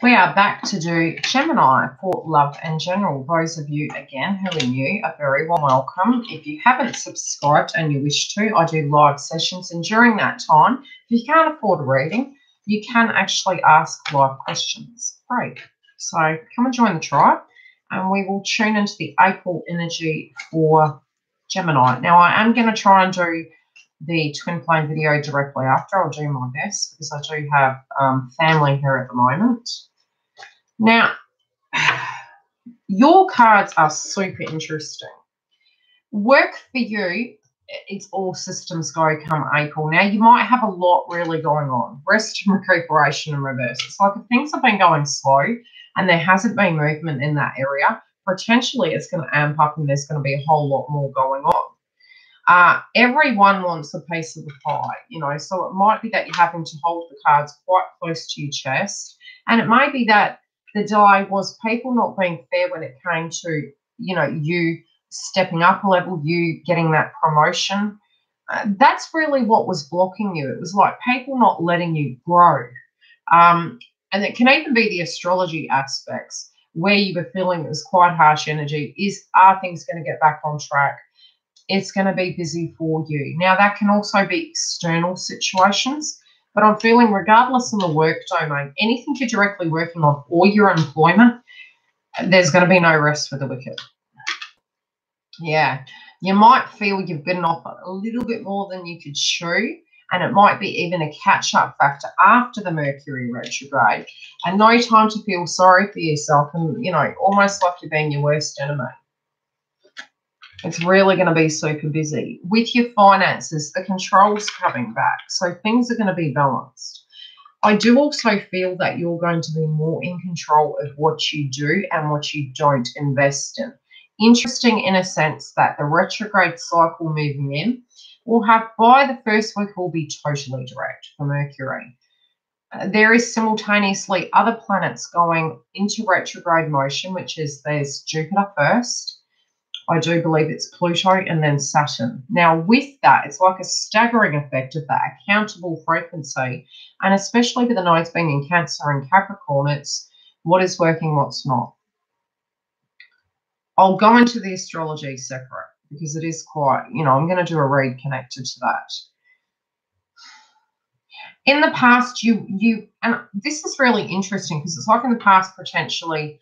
We are back to do Gemini for love and general. Those of you, again, who are new, are very well welcome. If you haven't subscribed and you wish to, I do live sessions. And during that time, if you can't afford a reading, you can actually ask live questions. Great. So come and join the tribe and we will tune into the April energy for Gemini. Now, I am going to try and do the twin flame video directly after. I'll do my best because I do have family here at the moment. Now, your cards are super interesting. Work for you, it's all systems go come April. Now, you might have a lot really going on. Rest and recuperation in reverse. It's like if things have been going slow and there hasn't been movement in that area, potentially it's going to amp up and there's going to be a whole lot more going on. Everyone wants a piece of the pie, you know, so it might be that you're having to hold the cards quite close to your chest. And it may be that the delay was people not being fair when it came to, you know, you stepping up a level, you getting that promotion. That's really what was blocking you. It was like people not letting you grow. And it can even be the astrology aspects where you were feeling it was quite harsh energy. Are things going to get back on track? It's going to be busy for you. Now, that can also be external situations. But I'm feeling regardless in the work domain, anything you're directly working on or your employment, there's going to be no rest for the wicked. Yeah, you might feel you've bitten off a little bit more than you could chew, and it might be even a catch-up factor after the Mercury retrograde, and no time to feel sorry for yourself and, you know, almost like you're being your worst enemy. It's really going to be super busy. With your finances, the control's coming back. So things are going to be balanced. I do also feel that you're going to be more in control of what you do and what you don't invest in. Interesting in a sense that the retrograde cycle moving in will have, by the first week, will be totally direct for Mercury. There is simultaneously other planets going into retrograde motion, which is there's Jupiter first. I do believe it's Pluto and then Saturn. Now, with that, it's like a staggering effect of that accountable frequency, and especially with the nodes being in Cancer and Capricorn, it's what is working, what's not. I'll go into the astrology separate because it is quite, you know, I'm going to do a read connected to that. In the past, and this is really interesting because it's like in the past, potentially,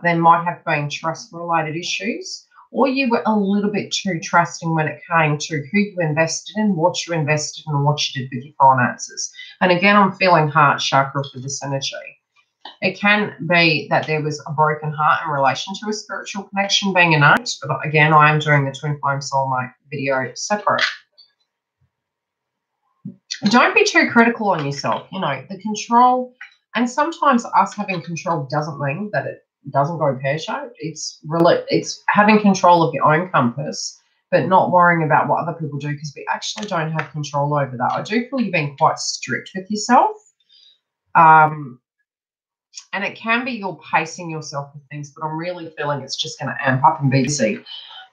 there might have been trust-related issues, or you were a little bit too trusting when it came to who you invested in, what you invested in, and what you did with your finances. And again, I'm feeling heart chakra for this energy. It can be that there was a broken heart in relation to a spiritual connection being innate, but again, I am doing the Twin Flame Soulmate video separate. Don't be too critical on yourself. You know, the control, and sometimes us having control doesn't mean that it doesn't go pear-shaped. It's having control of your own compass, but not worrying about what other people do because we actually don't have control over that. I do feel you've been quite strict with yourself. And it can be you're pacing yourself with things, but I'm really feeling it's just going to amp up and be busy.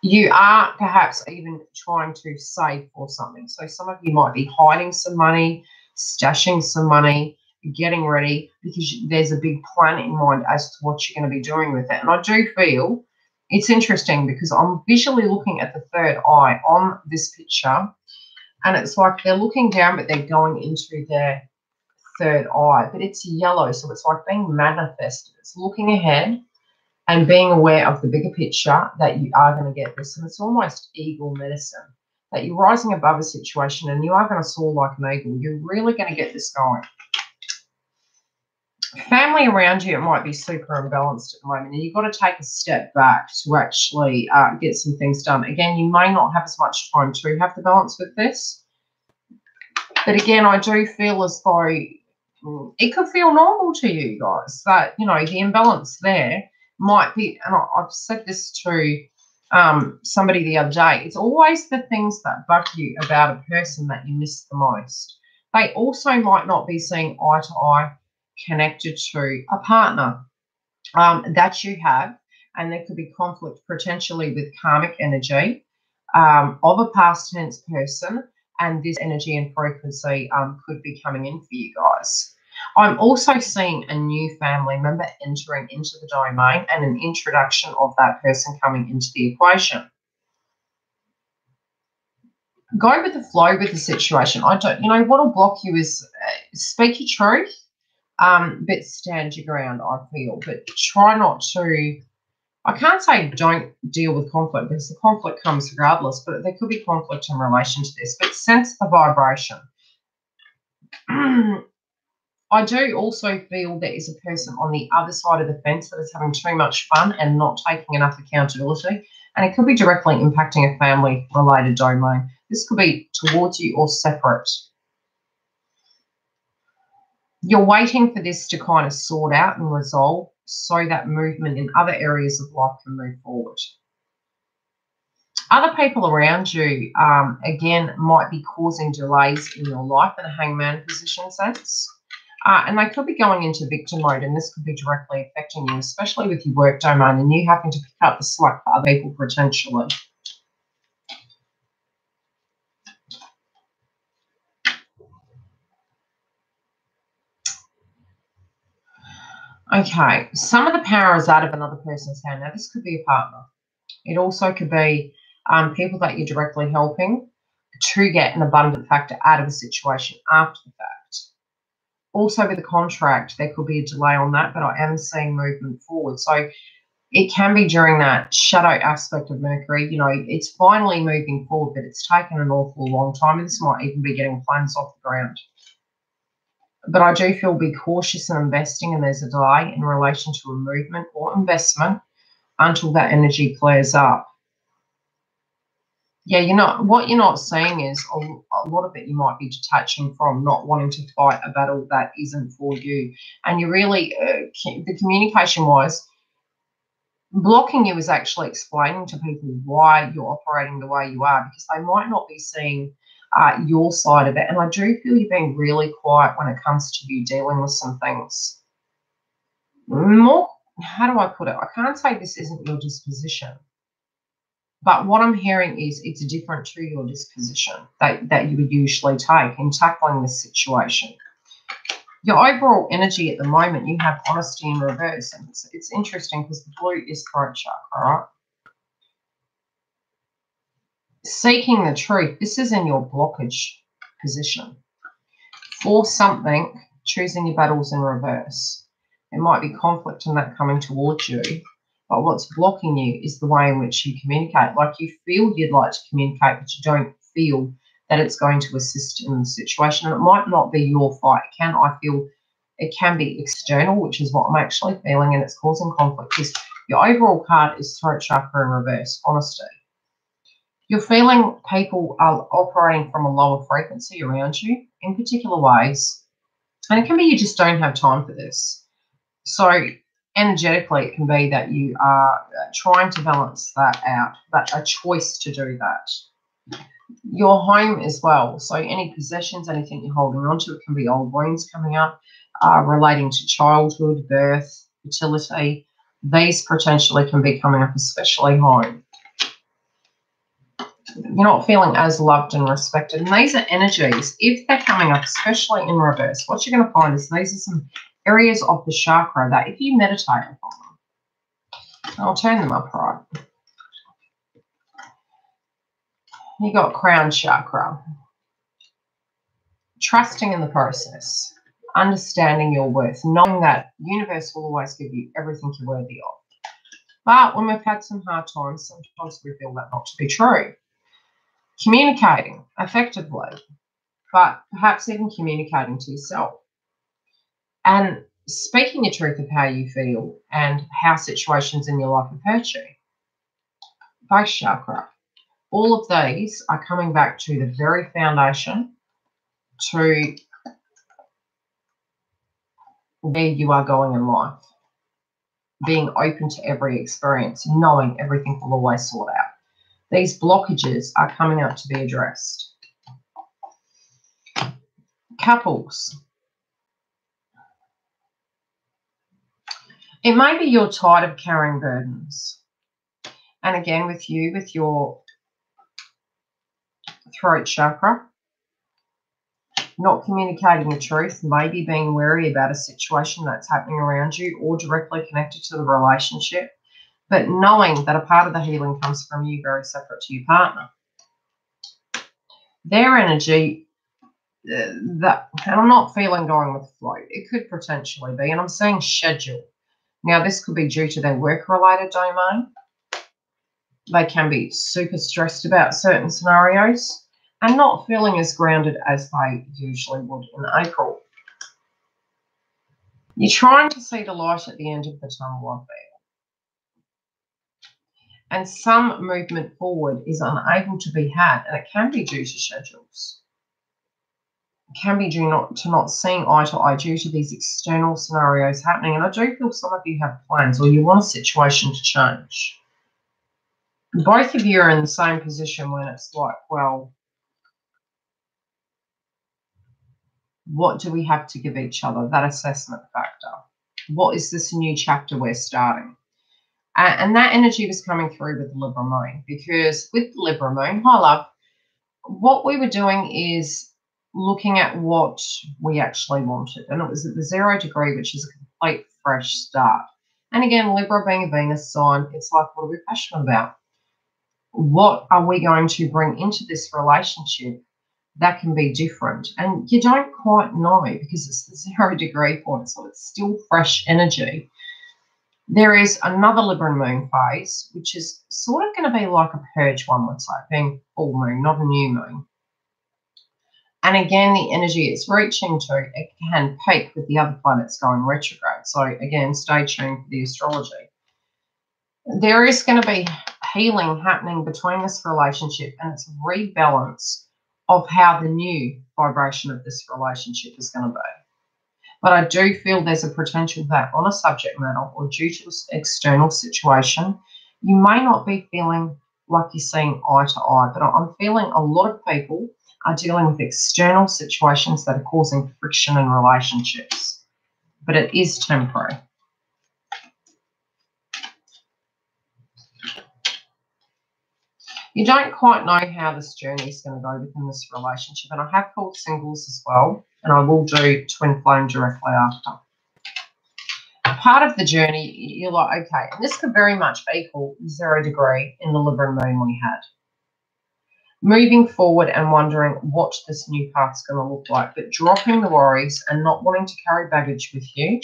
You are perhaps even trying to save for something. So some of you might be hiding some money, stashing some money, getting ready because there's a big plan in mind as to what you're going to be doing with it. And I do feel it's interesting because I'm visually looking at the third eye on this picture, and it's like they're looking down but they're going into their third eye, but it's yellow, so it's like being manifested. It's looking ahead and being aware of the bigger picture that you are going to get this, and it's almost eagle medicine, that you're rising above a situation and you are going to soar like an eagle. You're really going to get this going. Family around you, it might be super imbalanced at the moment, and you've got to take a step back to actually get some things done. Again, you may not have as much time to have the balance with this, but again, I do feel as though it could feel normal to you guys that, you know, the imbalance there might be, and I've said this to somebody the other day, it's always the things that bug you about a person that you miss the most. They also might not be seeing eye to eye connected to a partner that you have, and there could be conflict potentially with karmic energy of a past tense person, and this energy and frequency could be coming in for you guys. I'm also seeing a new family member entering into the domain and an introduction of that person coming into the equation. Go with the flow with the situation. What'll block you is speak your truth, but stand your ground, I feel. But try not to, I can't say don't deal with conflict because the conflict comes regardless, but there could be conflict in relation to this. But sense the vibration. I do also feel there is a person on the other side of the fence that is having too much fun and not taking enough accountability. And it could be directly impacting a family-related domain. This could be towards you or separate. You're waiting for this to kind of sort out and resolve so that movement in other areas of life can move forward. Other people around you, again, might be causing delays in your life in a hangman position sense. And they could be going into victim mode, and this could be directly affecting you, especially with your work domain and you having to pick up the slack for other people potentially. Okay, some of the power is out of another person's hand. Now, this could be a partner. It also could be people that you're directly helping to get an abundant factor out of a situation after the fact. Also, with a contract, there could be a delay on that, but I am seeing movement forward. So it can be during that shadow aspect of Mercury. It's finally moving forward, but it's taken an awful long time. And this might even be getting plans off the ground. But I do feel be cautious in investing, and there's a delay in relation to a movement or investment until that energy clears up. Yeah, what you're not seeing is a lot of it you might be detaching from, not wanting to fight a battle that isn't for you. And you really, the communication-wise, blocking you is actually explaining to people why you're operating the way you are, because they might not be seeing your side of it. And I do feel you're being really quiet when it comes to you dealing with some things. More, how do I put it? I can't say this isn't your disposition. But what I'm hearing is it's different to your disposition that you would usually take in tackling this situation. Your overall energy at the moment, you have honesty in reverse. And it's interesting because the blue is throat chakra, right? Seeking the truth. This is in your blockage position. For something, choosing your battles in reverse. There might be conflict in that coming towards you. But what's blocking you is the way in which you communicate. Like you feel you'd like to communicate, but you don't feel that it's going to assist in the situation. And it might not be your fight. I feel it can be external, which is what I'm actually feeling, and it's causing conflict. Because your overall card is throat chakra in reverse, honesty. You're feeling people are operating from a lower frequency around you in particular ways. And it can be you just don't have time for this. So energetically, it can be that you are trying to balance that out, but a choice to do that. Your home as well. So any possessions, anything you're holding on to, it can be old wounds coming up, relating to childhood, birth, fertility. These potentially can be coming up, especially home. You're not feeling as loved and respected. And these are energies, if they're coming up, especially in reverse, what you're going to find is these are some areas of the chakra that if you meditate upon them, I'll turn them up right. You got crown chakra. Trusting in the process, understanding your worth, knowing that the universe will always give you everything you're worthy of. But when we've had some hard times, sometimes we feel that not to be true. Communicating effectively, but perhaps even communicating to yourself. And speaking your truth of how you feel and how situations in your life have hurt you. Base chakra. All of these are coming back to the very foundation to where you are going in life. Being open to every experience, knowing everything will always sort out. These blockages are coming up to be addressed. Couples. It may be you're tired of carrying burdens. And again, with you, with your throat chakra, not communicating the truth, maybe being wary about a situation that's happening around you or directly connected to the relationship, but knowing that a part of the healing comes from you very separate to your partner. Their energy, and I'm not feeling going with flow. It could potentially be, and I'm saying schedule. Now, this could be due to their work-related domain. They can be super stressed about certain scenarios and not feeling as grounded as they usually would in April. You're trying to see the light at the end of the tunnel, I feel. And some movement forward is unable to be had, and it can be due to schedules. It can be due to not seeing eye to eye due to these external scenarios happening. And I do feel some of you have plans or you want a situation to change. Both of you are in the same position when it's like, well, what do we have to give each other? That assessment factor. What is this new chapter we're starting? And that energy was coming through with the Libra moon, because with the Libra moon, hi love, what we were doing is looking at what we actually wanted. And it was at the 0 degree, which is a complete fresh start. And again, Libra being a Venus sign, it's like, what are we passionate about? What are we going to bring into this relationship that can be different? And you don't quite know because it's the 0 degree point, so it's still fresh energy. There is another Libra moon phase, which is sort of going to be like a purge one, let's say, being full moon, not a new moon. And again, the energy it's reaching to, it can peak with the other planets going retrograde. So again, stay tuned for the astrology. There is going to be healing happening between this relationship, and it's a rebalance of how the new vibration of this relationship is going to be. But I do feel there's a potential that on a subject matter or due to an external situation, you may not be feeling like you're seeing eye to eye, but I'm feeling a lot of people are dealing with external situations that are causing friction in relationships. But it is temporary. You don't quite know how this journey is going to go within this relationship. And I have called singles as well, and I will do twin flame directly after. Part of the journey, you're like, okay, and this could very much equal 0 degree in the Libra moon we had. Moving forward and wondering what this new path's going to look like, but dropping the worries and not wanting to carry baggage with you.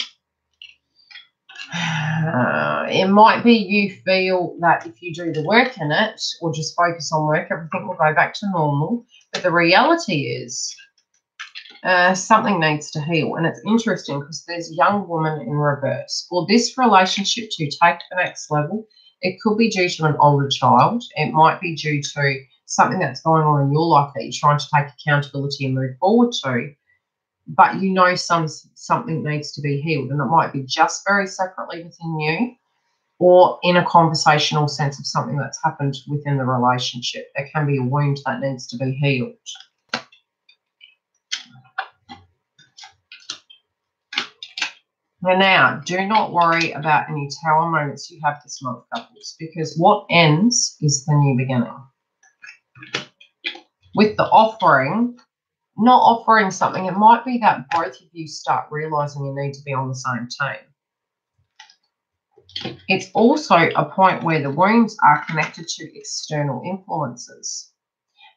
It might be you feel that if you do the work in it or just focus on work, everything will go back to normal. But the reality is something needs to heal. And it's interesting because there's a young woman in reverse. For this relationship to take to the next level, it could be due to an older child. It might be due to something that's going on in your life that you're trying to take accountability and move forward to. But you know something needs to be healed, and it might be just very separately within you or in a conversational sense of something that's happened within the relationship. There can be a wound that needs to be healed. Now, do not worry about any tower moments you have this month, couples, because what ends is the new beginning. With the offering, not offering something, it might be that both of you start realizing you need to be on the same team. It's also a point where the wounds are connected to external influences.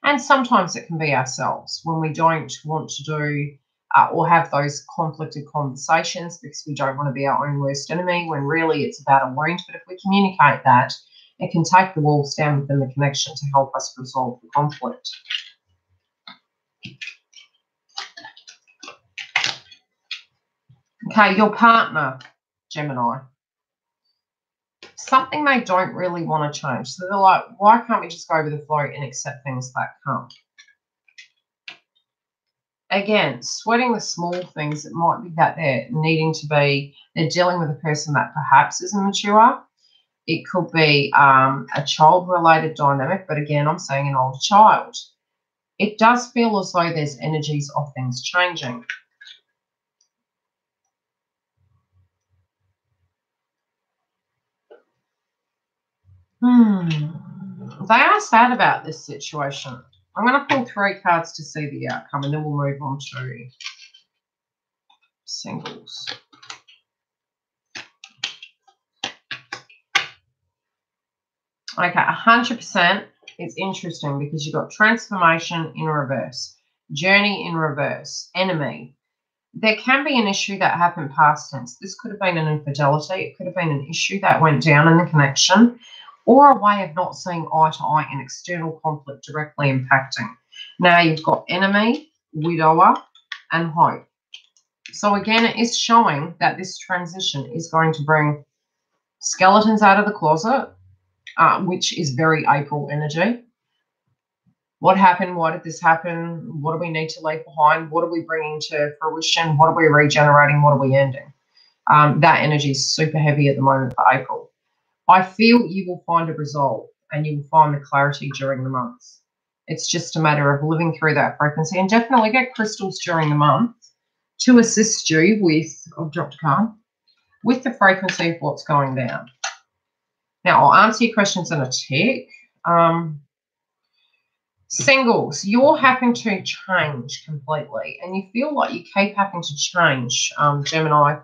And sometimes it can be ourselves when we don't want to do or have those conflicted conversations because we don't want to be our own worst enemy, when really it's about a wound. But if we communicate that, it can take the walls down within the connection to help us resolve the conflict. Okay, your partner, Gemini. Something they don't really want to change. So they're like, why can't we just go with the flow and accept things that come? Again, sweating the small things, it might be that they're dealing with a person that perhaps is immature. It could be a child-related dynamic, but again, I'm saying an older child. It does feel as though there's energies of things changing. They are sad about this situation. I'm going to pull 3 cards to see the outcome, and then we'll move on to singles. Okay, 100%. It's interesting because you've got transformation in reverse, journey in reverse, enemy. There can be an issue that happened past tense. This could have been an infidelity. It could have been an issue that went down in the connection, or a way of not seeing eye to eye and external conflict directly impacting. Now you've got enemy, widower, and hope. So again, it is showing that this transition is going to bring skeletons out of the closet, which is very April energy. What happened? Why did this happen? What do we need to leave behind? What are we bringing to fruition? What are we regenerating? What are we ending? That energy is super heavy at the moment for April. I feel you will find a resolve and you will find the clarity during the months. It's just a matter of living through that frequency, and definitely get crystals during the month to assist you with, I've dropped a card, with the frequency of what's going down. Now, I'll answer your questions in a tick. Singles, you're having to change completely, and you feel like you keep having to change, Gemini,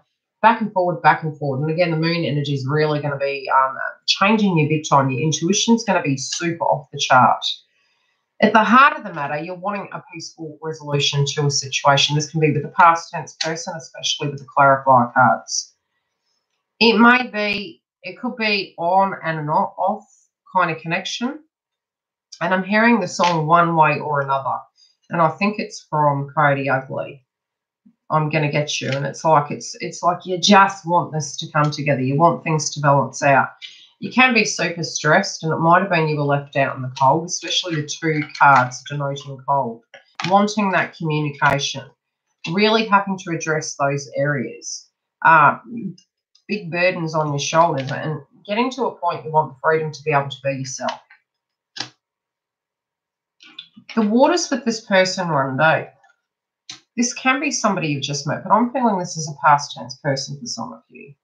back and forward, back and forward. And again, the moon energy is really going to be changing you big time. Your intuition's going to be super off the chart. At the heart of the matter, you're wanting a peaceful resolution to a situation. This can be with a past tense person, especially with the clarifier cards. It could be on and not off kind of connection. And I'm hearing the song One Way or Another. And I think it's from Coyote Ugly. I'm going to get you. And it's like you just want this to come together. You want things to balance out. You can be super stressed, and it might have been you were left out in the cold, especially the 2 cards denoting cold. Wanting that communication. Really having to address those areas. Big burdens on your shoulders, and getting to a point you want the freedom to be able to be yourself. The waters with this person run deep. This can be somebody you've just met, but I'm feeling this is a past tense person for some of you.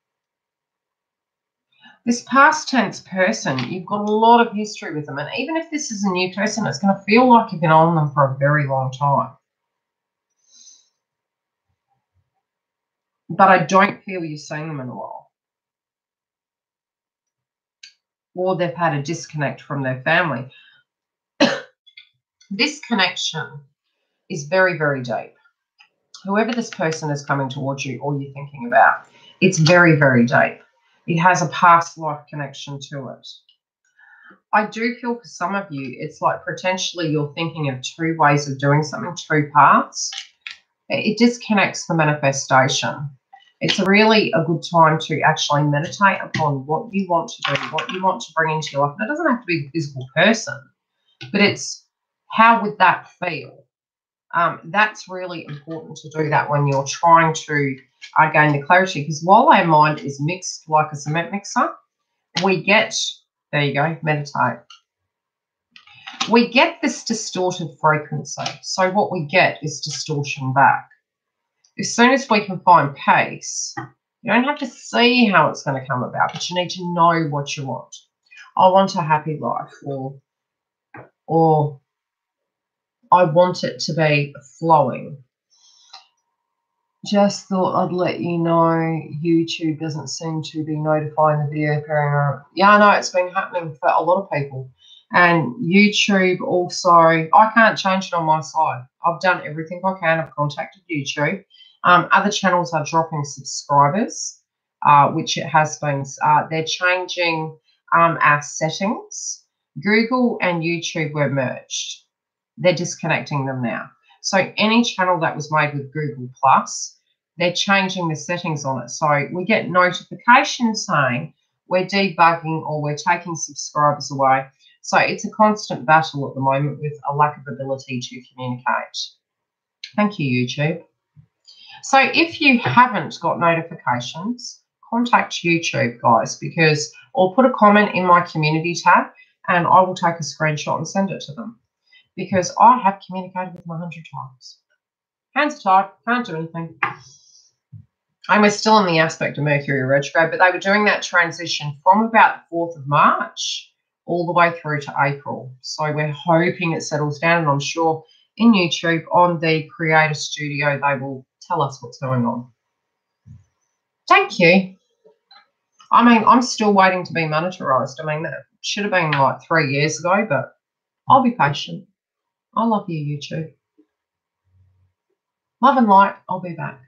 This past tense person, you've got a lot of history with them, and even if this is a new person, it's going to feel like you've been on them for a very long time. But I don't feel you've seen them in a while. Or they've had a disconnect from their family. This connection is very, very deep. Whoever this person is coming towards you or you're thinking about, it's very, very deep. It has a past life connection to it. I do feel for some of you, it's like potentially you're thinking of 2 ways of doing something, 2 paths. It disconnects the manifestation. It's really a good time to actually meditate upon what you want to do, what you want to bring into your life. And it doesn't have to be a physical person, but it's how would that feel? That's really important to do that when you're trying to gain the clarity, because while our mind is mixed like a cement mixer, we get, there you go, meditate. We get this distorted frequency. So what we get is distortion back. As soon as we can find peace, you don't have to see how it's going to come about, but you need to know what you want. I want a happy life, or I want it to be flowing. Just thought I'd let you know YouTube doesn't seem to be notifying the video appearing. Yeah, I know it's been happening for a lot of people. And YouTube also, I can't change it on my side. I've done everything I can. I've contacted YouTube. Other channels are dropping subscribers, which it has been. They're changing our settings. Google and YouTube were merged. They're disconnecting them now. So any channel that was made with Google Plus, they're changing the settings on it. So we get notifications saying we're debugging or we're taking subscribers away. So it's a constant battle at the moment with a lack of ability to communicate. Thank you, YouTube. So if you haven't got notifications, contact YouTube, guys, or put a comment in my community tab and I will take a screenshot and send it to them. Because I have communicated with them 100 times. Hands are tied, can't do anything. And we're still in the aspect of Mercury retrograde, but they were doing that transition from about the 4th of March all the way through to April. So we're hoping it settles down, and I'm sure in YouTube on the Creator Studio they will tell us what's going on. Thank you. I mean, I'm still waiting to be monetized. I mean, that should have been like 3 years ago, but I'll be patient. I love you, YouTube. Love and light. I'll be back.